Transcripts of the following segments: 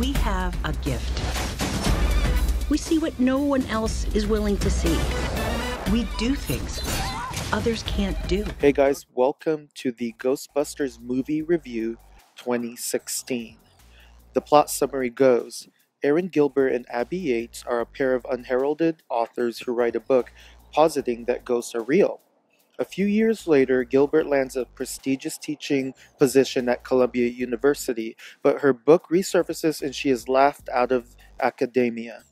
We have a gift. We see what no one else is willing to see. We do things others can't do. Hey guys, welcome to the Ghostbusters movie review 2016. The plot summary goes, Erin Gilbert and Abby Yates are a pair of unheralded authors who write a book positing that ghosts are real. A few years later, Gilbert lands a prestigious teaching position at Columbia University, but her book resurfaces and she is laughed out of academia.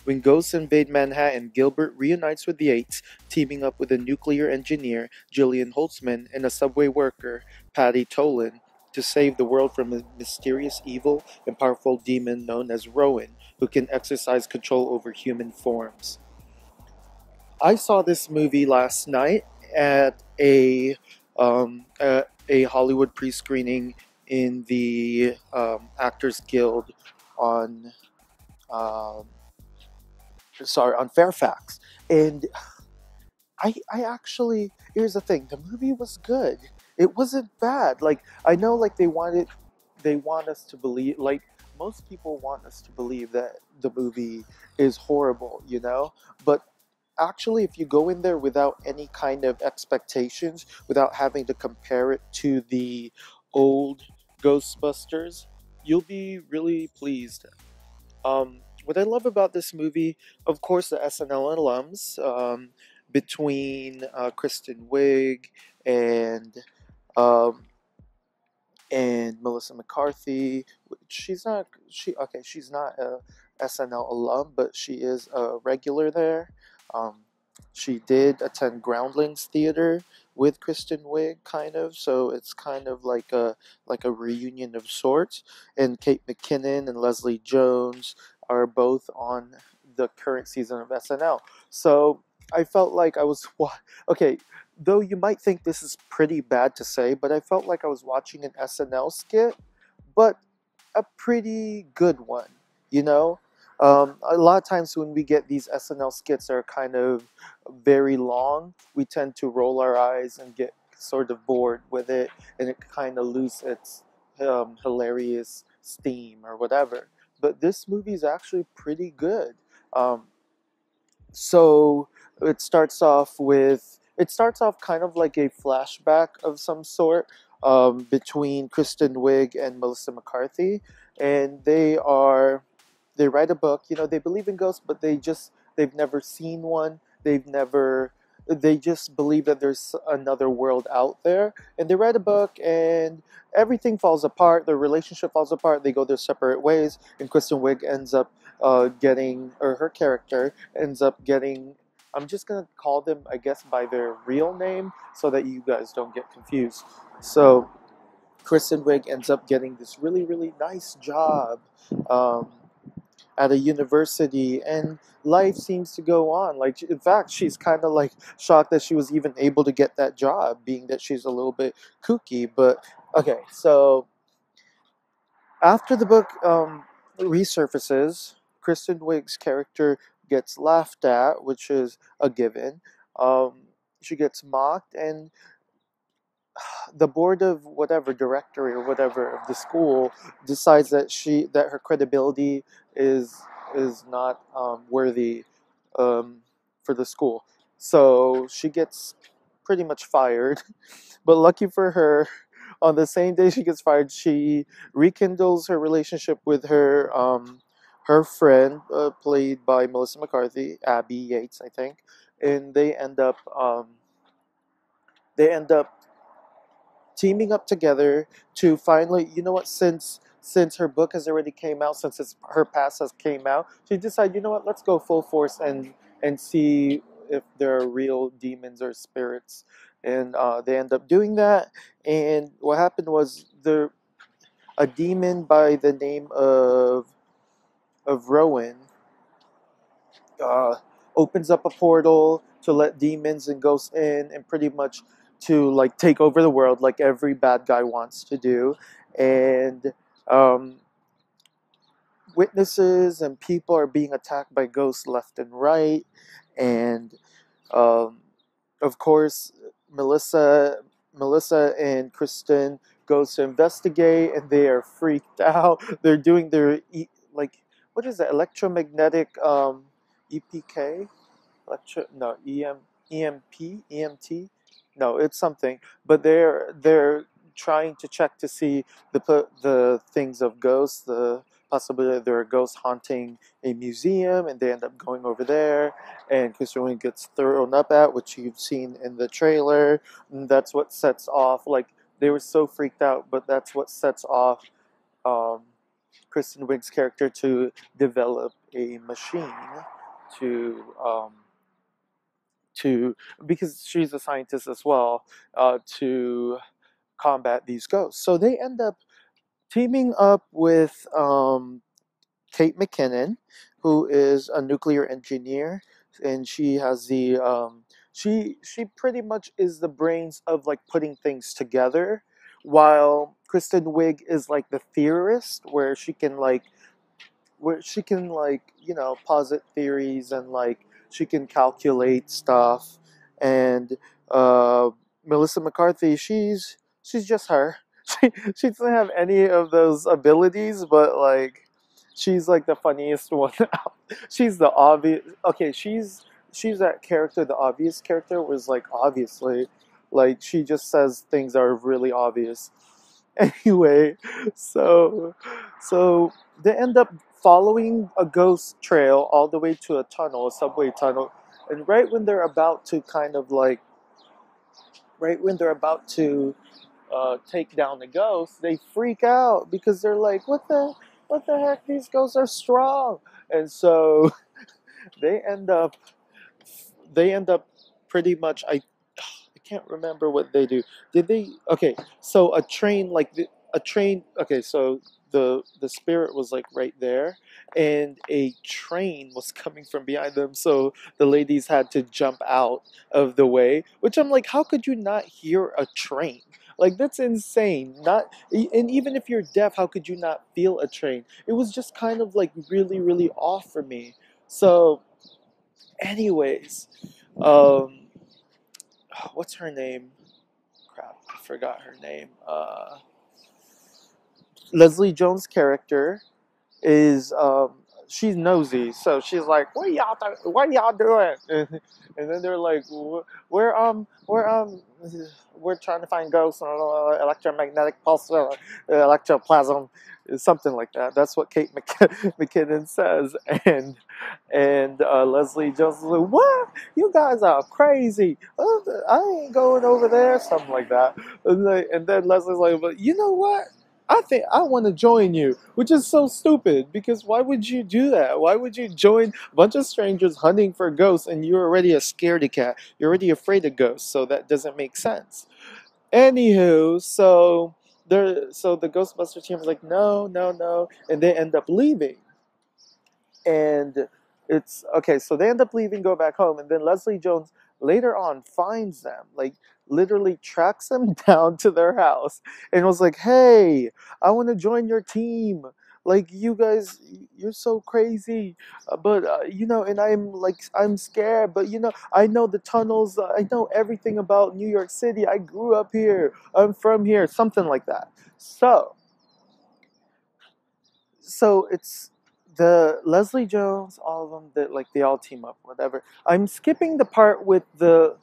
When ghosts invade Manhattan, Gilbert reunites with Yates, teaming up with a nuclear engineer, Jillian Holtzmann, and a subway worker, Patty Tolan, to save the world from a mysterious evil and powerful demon known as Rowan, who can exercise control over human forms. I saw this movie last night at a Hollywood pre-screening in the Actors Guild on um, on Fairfax, and I actually, here's the thing, the movie was good. It wasn't bad. Like, I know, like, they want us to believe, like, most people want us to believe that the movie is horrible, but actually, if you go in there without any kind of expectations, without having to compare it to the old Ghostbusters, you'll be really pleased. What I love about this movie, of course, the SNL alums, between Kristen Wiig and um, Melissa McCarthy. She's not a SNL alum, but she is a regular there. Um, she did attend Groundlings Theater with Kristen Wiig, kind of, so it's kind of like a reunion of sorts. And Kate McKinnon and Leslie Jones are both on the current season of SNL. So I felt like okay. Though you might think this is pretty bad to say, but I felt like I was watching an SNL skit, but a pretty good one, you know? A lot of times when we get these SNL skits that are kind of very long, we tend to roll our eyes and get sort of bored with it, and it kind of loses its hilarious steam or whatever. But this movie is actually pretty good. Um, so it starts off kind of like a flashback of some sort, between Kristen Wiig and Melissa McCarthy, and they write a book. They believe in ghosts, but they've never seen one. They just believe that there's another world out there, and they write a book, and everything falls apart. Their relationship falls apart. They go their separate ways, and Kristen Wiig ends up her character ends up getting. I'm just gonna call them, I guess, by their real name so that you guys don't get confused. So Kristen Wiig ends up getting this really, really nice job um, at a university, and life seems to go on. Like, in fact, she's kind of like shocked that she was even able to get that job, being that she's a little bit kooky. But okay, so after the book resurfaces, Kristen Wiig's character gets laughed at, which is a given. She gets mocked, and the board of whatever directory or whatever of the school decides that her credibility is not worthy um, for the school. So she gets pretty much fired. But lucky for her, on the same day she gets fired, she rekindles her relationship with her friend, played by Melissa McCarthy, Abby Yates, I think, and they end up teaming up together to finally, since her book has already came out, since her past has came out, she decided, let's go full force and see if there are real demons or spirits, and they end up doing that. And what happened was a demon by the name of Rowan uh, opens up a portal to let demons and ghosts in, and pretty much to like take over the world like every bad guy wants to do. And um, witnesses and people are being attacked by ghosts left and right. And um, of course, Melissa Melissa and Kristen goes to investigate, and they are freaked out. They're doing their like, what is that, electromagnetic EPK, no, EMT, no, it's something, but they're trying to check to see the things of ghosts, the possibility that there are ghosts haunting a museum, and they end up going over there, and Kristen Wiig gets thrown up at, which you've seen in the trailer, and that's what sets off, like, they were so freaked out, but that's what sets off um, Kristen Wiig's character to develop a machine to to because she's a scientist as well, to combat these ghosts. So they end up teaming up with Kate McKinnon, who is a nuclear engineer, and she has the she pretty much is the brains of like putting things together, while Kristen Wiig is like the theorist, where she can like, posit theories, and like she can calculate stuff, and uh, Melissa McCarthy, she's just her. She doesn't have any of those abilities, but like she's like the funniest one out. She's the obvious. Okay, she's that character. The obvious character was like, obviously, like she just says things that are really obvious. Anyway, so so they end up following a ghost trail all the way to a tunnel, a subway tunnel, and right when they're about to take down the ghost, they freak out because they're like, what the heck? These ghosts are strong, and so they end up they end up pretty much. I can't remember what they do. Did they? Okay, so a train. Okay, so the spirit was like right there, and a train was coming from behind them. So the ladies had to jump out of the way. Which I'm like, how could you not hear a train? Like that's insane. And even if you're deaf, how could you not feel a train? It was just kind of like really really off for me. So, anyways, um, what's her name? Crap, I forgot her name. Leslie Jones' character is she's nosy, so she's like, What y'all doing?" And then they're like, "We're we're trying to find ghosts on electromagnetic pulse, electroplasm, something like that." That's what Kate McKinnon says, and Leslie Jones is like, "What? You guys are crazy! I ain't going over there," something like that. And then Leslie's like, "But you know what? I think I want to join you," which is so stupid because why would you do that? Why would you join a bunch of strangers hunting for ghosts and you're already a scaredy cat? You're already afraid of ghosts, so that doesn't make sense. Anywho, so the Ghostbusters team is like, no, no, no, and they end up leaving. And it's okay, so they end up leaving, go back home, and then Leslie Jones later on finds them, like literally tracks them down to their house and was like, "Hey, I want to join your team. Like you guys, you're so crazy, but and I'm scared, but I know the tunnels, I know everything about New York City. I grew up here. I'm from here," something like that. So it's the Leslie Jones, all of them, that like they all team up, whatever. I'm skipping the part with the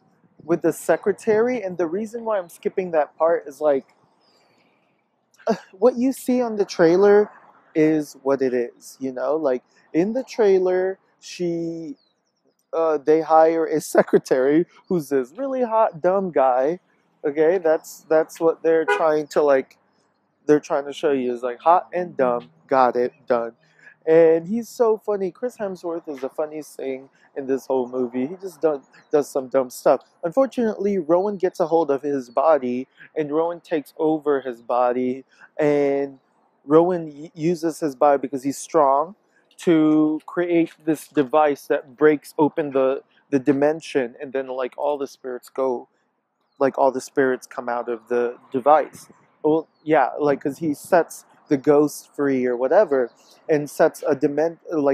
secretary, and the reason why I'm skipping that part is like what you see on the trailer is what it is, like in the trailer they hire a secretary who's this really hot dumb guy. Okay, that's what they're trying to show you is like hot and dumb, got it, done. And he's so funny. Chris Hemsworth is the funniest thing in this whole movie. He just does some dumb stuff. Unfortunately, Rowan gets a hold of his body, and Rowan takes over his body, and Rowan uses his body because he's strong to create this device that breaks open the dimension, and then all the spirits come out of the device. Well, yeah, like because he sets the ghost free or whatever, and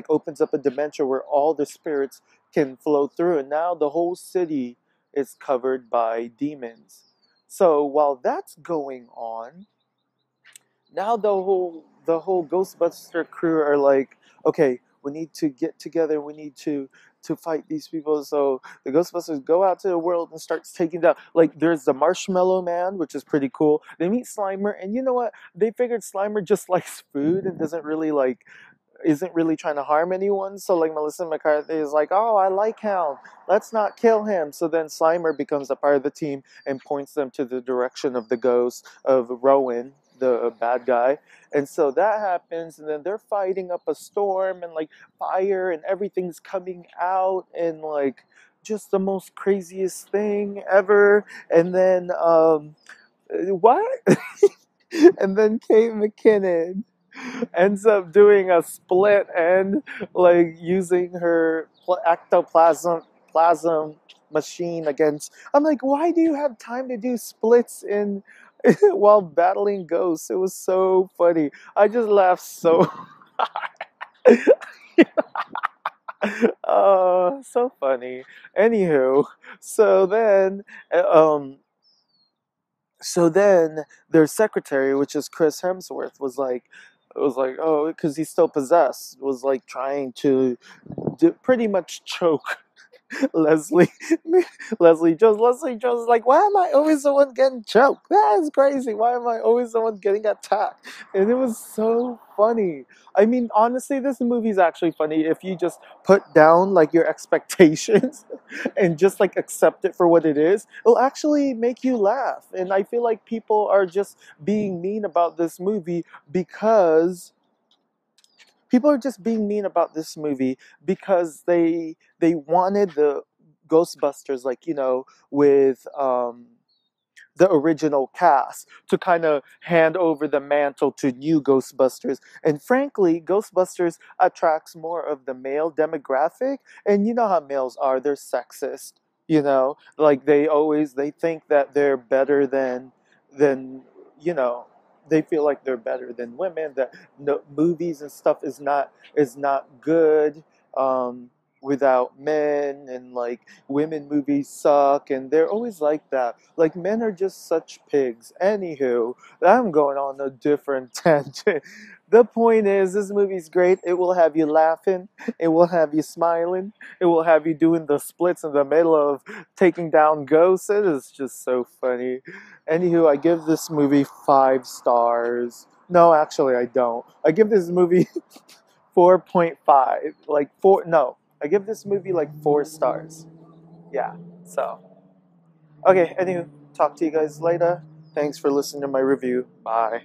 opens up a dimension where all the spirits can flow through, and now the whole city is covered by demons. So while that's going on, now the whole Ghostbuster crew are like, okay, we need to get together. We need to fight these people. So the Ghostbusters go out to the world and starts taking down. Like there's the Marshmallow Man, which is pretty cool. They meet Slimer, and you know what? They figured Slimer just likes food and doesn't really like isn't really trying to harm anyone. So like Melissa McCarthy is like, oh, I like Hound. Let's not kill him. So then Slimer becomes a part of the team and points them to the direction of the ghost of Rowan, the bad guy. And so that happens, and then they're fighting up a storm and like fire and everything's coming out and like just the most craziest thing ever. And then what? And then Kate McKinnon ends up doing a split end, like using her plasm machine against. I'm like, why do you have time to do splits in while battling ghosts? It was so funny. I just laughed so. So funny. Anywho, so then, uh, um, so then their secretary, which is Chris Hemsworth, was like, oh, because he's still possessed, was like trying to pretty much choke Leslie. Leslie Jones is like, why am I always the one getting choked? That is crazy. Why am I always the one getting attacked? And it was so funny. I mean, honestly, this movie is actually funny if you just put down like your expectations and just like accept it for what it is. It'll actually make you laugh. And I feel like people are just being mean about this movie because people are just being mean about this movie because they wanted the Ghostbusters, like, with the original cast to kind of hand over the mantle to new Ghostbusters. And frankly, Ghostbusters attracts more of the male demographic. And you know how males are, they're sexist. Like they think that they're better than you know they feel like they're better than women, that no, movies and stuff is not good without men, and like women movies suck, and they're always like that. Like men are just such pigs. Anywho, I'm going on a different tangent. The point is, this movie's great. It will have you laughing. It will have you smiling. It will have you doing the splits in the middle of taking down ghosts. It is just so funny. Anywho, I give this movie 5 stars. No, actually, I don't. I give this movie 4.5. Like, four. No, I give this movie like 4 stars. Yeah, so. Okay, anywho, talk to you guys later. Thanks for listening to my review. Bye.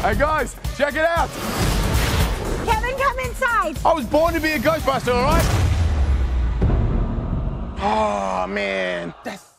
Hey guys, check it out. Kevin, come inside. I was born to be a Ghostbuster, all right? Oh man, that's